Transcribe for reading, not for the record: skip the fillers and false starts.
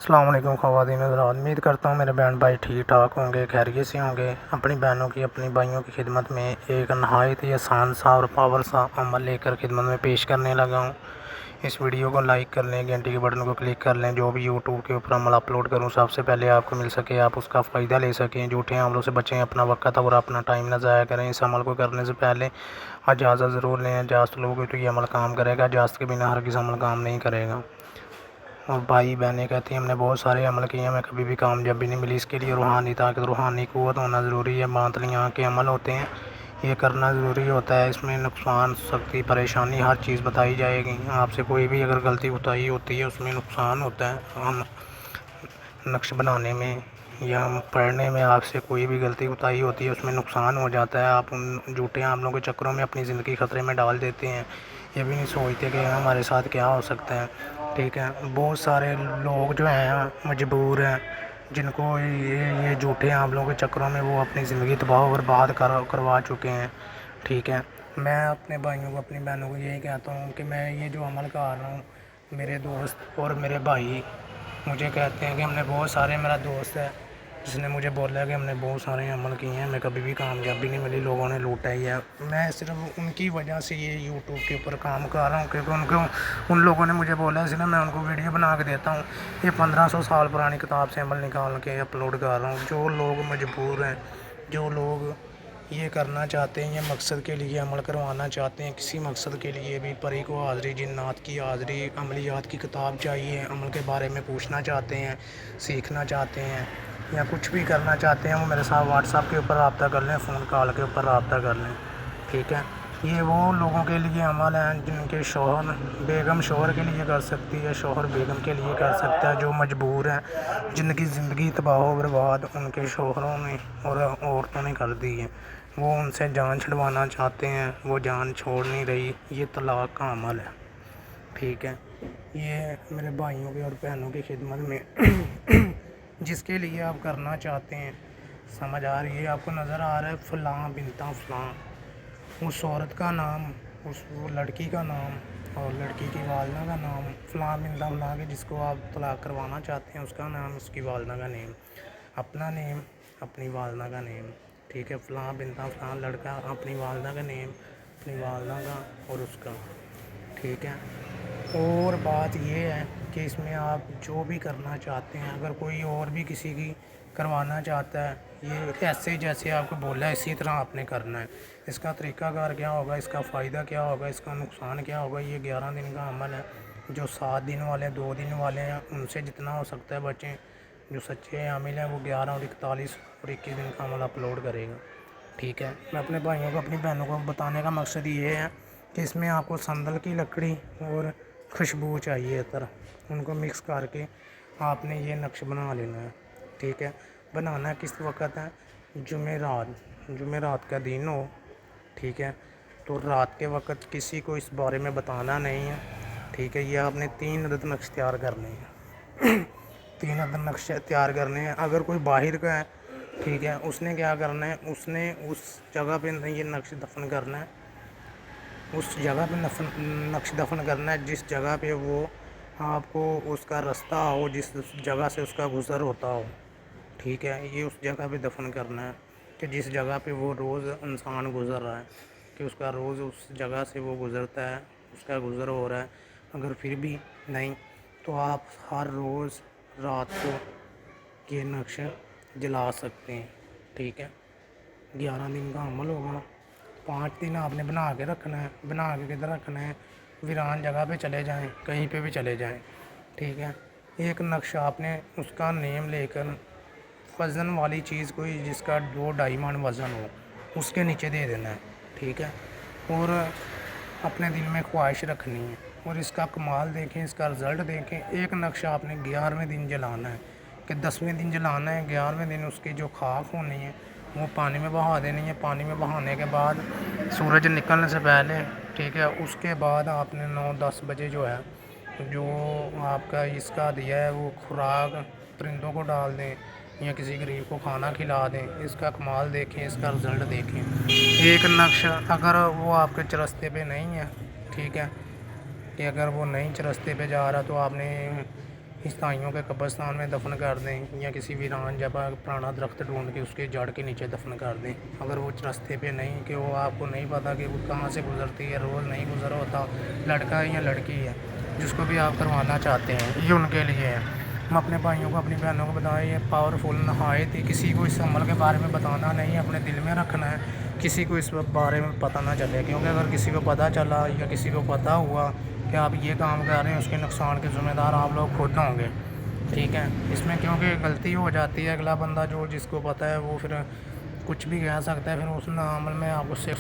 السلام علیکم خواتین حضرات، امید کرتا ہوں میرے بہن بھائی ٹھیک ٹھاک ہوں گے، خیریت سے ہوں گے۔ اپنی بہنوں کی اپنی بھائیوں کی خدمت میں ایک نہایت ہی آسان سا اور پاور سا عمل لے کر خدمت میں پیش کرنے لگا ہوں۔ اس ویڈیو کو لائک کر لیں، گھنٹی کے بٹن کو کلک کر لیں۔ جو بھی یوٹیوب کے اوپر عمل اپلوڈ کروں سب سے پہلے آپ کو مل سکے، آپ اس کا فائدہ لے سکیں۔ جھوٹے عملوں سے بچیں، اپنا وقت اور اپنا ٹائم نہ ضائع کریں۔ اس عمل کو کرنے سے پہلے اجازت ضرور لیں۔ اجازت لوگے تو یہ عمل کام کرے گا، اجازت کے بنا ہرگز عمل کام نہیں کرے گا۔ اور بھائی بہنیں کہتی ہیں ہم نے بہت سارے عمل کیے ہیں، ہمیں کبھی بھی کامیابی نہیں ملی۔ اس کے لیے روحانی طاقت، روحانی قوت ہونا ضروری ہے۔ باطنی آنکھ کے عمل ہوتے ہیں، یہ کرنا ضروری ہوتا ہے۔ اس میں نقصان، سختی، پریشانی ہر چیز بتائی جائے گی۔ آپ سے کوئی بھی اگر غلطی کوتاہی ہوتی ہے اس میں نقصان ہوتا ہے۔ ہم نقش بنانے میں یا پڑھنے میں آپ سے کوئی بھی غلطی کوتاہی ہوتی ہے اس میں نقصان ہو جاتا ہے۔ آپ ان جھوٹے عملوں کے چکروں میں اپنی زندگی خطرے میں ڈال دیتے ہیں، یہ بھی نہیں سوچتے کہ ہمارے ساتھ کیا ہو سکتا ہے۔ ٹھیک ہے، بہت سارے لوگ جو ہیں مجبور ہیں، جن کو یہ جھوٹے عملوں کے چکروں میں وہ اپنی زندگی تباہ و برباد کروا چکے ہیں۔ ٹھیک ہے، میں اپنے بھائیوں کو، اپنی بہنوں کو یہی کہتا ہوں کہ میں یہ جو عمل کر رہا ہوں، میرے دوست اور میرے بھائی مجھے کہتے ہیں کہ ہم نے بہت سارے، میرا دوست ہے جس نے مجھے بولا کہ ہم نے بہت سارے عمل کیے ہیں، ہمیں کبھی بھی کامیابی نہیں ملی، لوگوں نے لوٹا ہی ہے۔ میں صرف ان کی وجہ سے یہ یوٹیوب کے اوپر کام کر رہا ہوں، کیونکہ ان لوگوں نے مجھے بولا، اس لیے میں ان کو ویڈیو بنا کے دیتا ہوں۔ یہ 1500 سال پرانی کتاب سے عمل نکال کے اپلوڈ کر رہا ہوں۔ جو لوگ مجبور ہیں، جو لوگ یہ کرنا چاہتے ہیں، یہ مقصد کے لیے عمل کروانا چاہتے ہیں، کسی مقصد کے لیے بھی، پری کو حاضری، جنات کی حاضری، عملیات کی کتاب چاہیے، عمل کے بارے میں پوچھنا چاہتے ہیں، سیکھنا چاہتے ہیں یا کچھ بھی کرنا چاہتے ہیں، وہ میرے ساتھ واٹس ایپ کے اوپر رابطہ کر لیں، فون کال کے اوپر رابطہ کر لیں۔ ٹھیک ہے، یہ وہ لوگوں کے لیے عمل ہیں جن کے شوہر، بیگم شوہر کے لیے کر سکتی ہے، شوہر بیگم کے لیے کر سکتا ہے، جو مجبور ہیں، جن کی زندگی تباہ و برباد ان کے شوہروں نے اور عورتوں نے کر دی ہے، وہ ان سے جان چھڑوانا چاہتے ہیں، وہ جان چھوڑ نہیں رہی، یہ طلاق کا عمل ہے۔ ٹھیک ہے، یہ میرے بھائیوں کے اور بہنوں کی خدمت میں جس کے لیے آپ کرنا چاہتے ہیں، سمجھ آ رہی ہے آپ کو؟ نظر آ رہا ہے فلاں بنتا فلاں، اس عورت کا نام، وہ لڑکی کا نام اور لڑکی کی والدہ کا نام، فلاں بنتا فلاں کے جس کو آپ طلاق کروانا چاہتے ہیں اس کا نام، اس کی والدہ کا نیم، اپنا نیم، اپنی والدہ کا نیم۔ ٹھیک ہے، فلاں بنتا فلاں لڑکا، اپنی والدہ کا نیم، اپنی والدہ کا اور اس کا۔ ٹھیک ہے، اور بات یہ ہے کہ اس میں آپ جو بھی کرنا چاہتے ہیں، اگر کوئی اور بھی کسی کی کروانا چاہتا ہے، یہ ایسے جیسے آپ کو بولا ہے اسی طرح آپ نے کرنا ہے۔ اس کا طریقہ کار کیا ہوگا، اس کا فائدہ کیا ہوگا، اس کا نقصان کیا ہوگا، یہ 11 دن کا عمل ہے۔ جو 7 دن والے، 2 دن والے ہیں، ان سے جتنا ہو سکتا ہے بچیں۔ جو سچے عامل ہیں وہ 11 اور 41 اور 21 دن کا عمل اپلوڈ کرے گا۔ ٹھیک ہے، میں اپنے بھائیوں کو، اپنی بہنوں کو بتانے کا مقصد یہ ہے کہ اس میں آپ کو سندل کی لکڑی اور خوشبو چاہیے، عطر، ان کو مکس کر کے آپ نے یہ نقش بنا لینا ہے۔ ٹھیک ہے، بنانا کس وقت ہے؟ جمعرات کا دن ہو، ٹھیک ہے، تو رات کے وقت کسی کو اس بارے میں بتانا نہیں ہے۔ ٹھیک ہے، یہ آپ نے 3 عدد نقش تیار کرنے ہیں 3 عدد نقش تیار کرنے ہیں۔ اگر کوئی باہر کا ہے، ٹھیک ہے، اس نے کیا کرنا ہے، اس نے اس جگہ پہ یہ نقش دفن کرنا ہے، اس جگہ پہ نقش دفن کرنا ہے جس جگہ پہ وہ آپ کو اس کا رستہ ہو، جس جگہ سے اس کا گزر ہوتا ہو۔ ٹھیک ہے، یہ اس جگہ پہ دفن کرنا ہے کہ جس جگہ پہ وہ روز انسان گزر رہا ہے، کہ اس کا روز اس جگہ سے وہ گزرتا ہے، اس کا گزر ہو رہا ہے۔ اگر پھر بھی نہیں تو آپ ہر روز رات کو یہ نقش جلا سکتے ہیں۔ ٹھیک ہے، 11 دن کا عمل ہوگا۔ 5 دن آپ نے بنا کے رکھنا ہے۔ بنا کے کدھر رکھنا ہے؟ ویران جگہ پہ چلے جائیں، کہیں پہ بھی چلے جائیں۔ ٹھیک ہے، ایک نقش آپ نے اس کا نیم لے کر وزن والی چیز کوئی جس کا 2-2.5 من وزن ہو اس کے نیچے دے دینا ہے۔ ٹھیک ہے، اور اپنے دل میں خواہش رکھنی ہے اور اس کا کمال دیکھیں، اس کا رزلٹ دیکھیں۔ ایک نقش آپ نے 11ویں دن جلانا ہے کہ 10ویں دن جلانا ہے، 11ویں دن اس کی جو خاک ہونی ہے وہ پانی میں بہا دینی ہے۔ پانی میں بہانے کے بعد سورج نکلنے سے پہلے، ٹھیک ہے، اس کے بعد آپ نے 9-10 بجے جو ہے، جو آپ کا اس کا دیا ہے وہ خوراک پرندوں کو ڈال دیں یا کسی غریب کو کھانا کھلا دیں۔ اس کا کمال دیکھیں، اس کا رزلٹ دیکھیں۔ ایک نقش اگر وہ آپ کے چرستے پہ نہیں ہے، ٹھیک ہے، کہ اگر وہ نہیں چرستے پہ جا رہا تو آپ نے عیسائیوں کے قبرستان میں دفن کر دیں یا کسی ویران جگہ پرانا درخت ڈھونڈ کے اس کے جڑ کے نیچے دفن کر دیں. اگر وہ راستے پہ نہیں کہ وہ آپ کو نہیں پتہ کہ وہ کہاں سے گزرتی ہے، روز نہیں گزرا ہوتا، لڑکا ہے یا لڑکی ہے جس کو بھی آپ کروانا چاہتے ہیں، یہ ان کے لیے ہے. ہم اپنے بھائیوں کو اپنی بہنوں کو بتائیں، یہ پاورفل نہایت ہی. کسی کو اس عمل کے بارے میں بتانا نہیں، اپنے دل میں رکھنا ہے، کسی کو اس بارے میں پتہ نہ چلے، کیونکہ اگر کسی کو پتہ چلا یا کسی کو پتہ ہوا کہ آپ یہ کام کر رہے ہیں، اس کے نقصان کے ذمہ دار آپ لوگ خود ہوں گے. ٹھیک ہے، اس میں کیونکہ غلطی ہو جاتی ہے، اگلا بندہ جو جس کو پتہ ہے وہ پھر کچھ بھی کہہ سکتا ہے، پھر اس عمل میں آپ اس سے